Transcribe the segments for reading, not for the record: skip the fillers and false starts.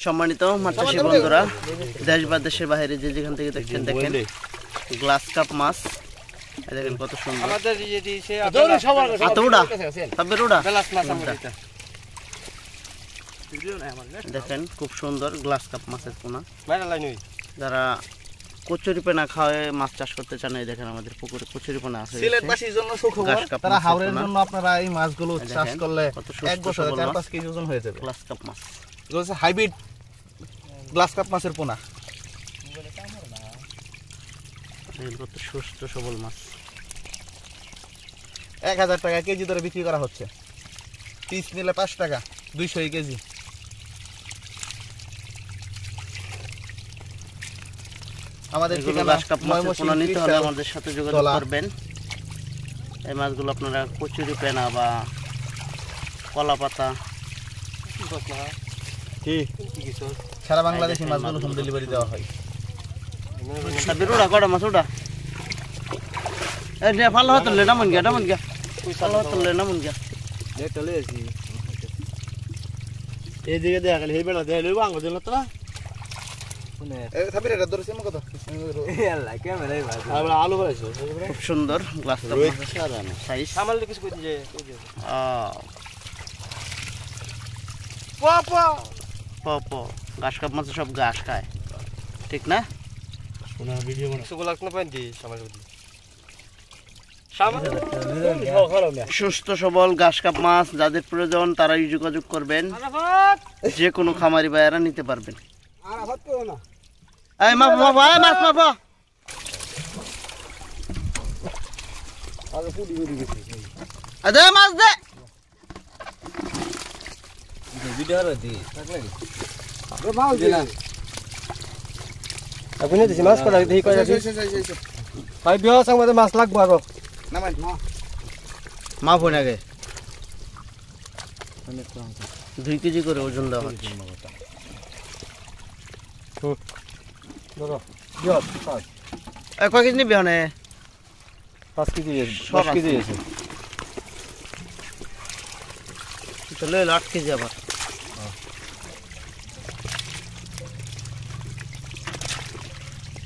সম্মানিত মাছ চাষী বন্ধুরা, দেশ বা দেশের বাইরে যে যেখান থেকে দেখছেন, দেখেন গ্লাস কাপ মাছ। দেখেন কত সুন্দর। দেখেন খুব সুন্দর গ্লাস কাপ মাছের পোনা। যারা কচুরি পোনা খাওয়ায় মাছ চাষ করতে চান, এই দেখেন আমাদের পুকুরে কচুরি পোনা আছে। সিলেটবাসীর জন্য সুখবর, তারা হাওরের জন্য আপনারা এই মাছগুলো চাষ করলে 1 বছরে 4-5 কেজি ওজন হয়ে যাবে। গ্লাস কাপ মাছ, এগুলো হচ্ছে হাইব্রিড গ্লাস কাপ মাছের পোনা। কত সুস্থ সবল মাছ। 1000 টাকা কেজি ধরে বিক্রি করা হচ্ছে। পিস নিলে 5 টাকা, 200 কেজি। আমাদের গ্লাস কাপ মাছের পোনা নিতে হলে আমাদের সাথে যোগাযোগ করবেন। এই মাছগুলো আপনারা কচুরি পোনা বা কলা পাতা সারা বাংলাদেশে মাছগুলো হোম ডেলিভারি দেওয়া হয়। বিরুড়া কড়া মাছ ওটা ভালো হতো নামন গিয়া ভালো হতো নামন গিয়া এইদিকে দেখা গেলে এই বেড়া দেয়া লইব আঙ্গ দিল তো আলু বাড়াইছো খুব সুন্দর গ্লাস সাইজ ঘাস কাপ মাছ সব ঘাস খায়, ঠিক না? সুস্থ সবল ঘাস কাপ মাছ যাদের প্রয়োজন তারাই যোগাযোগ করবেন। যে কোনো খামারি ভাইয়েরা নিতে পারবেন। মাছ দে মাছ লাগবো আরো মাপ হয়ে নাগে 2 কেজি করে ওজন দেওয়া হচ্ছে। কয় কেজি নিবি? 5 কেজি 10 কেজি চলে 8 কেজি আবার।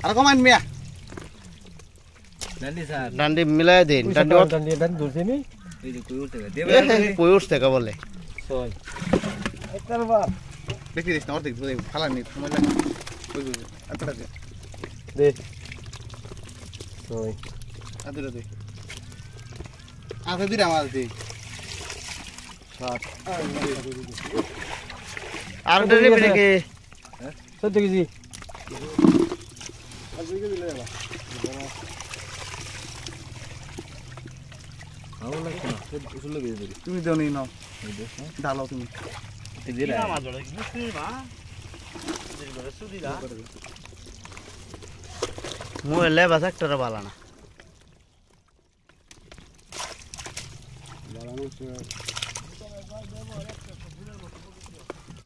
আর কমান মিয়া ডান্ডি মিলাই দিন। কই উঠছে কা বলে দেখি দিস না অর্ধেক ফালানি সময় লাগে দে আধা দিরা মাছ দে আর ডরে বেকে 14 কেজি তুমি দেও নি নাও ডালো তুমি মোবাইলে বাস একটা বালা না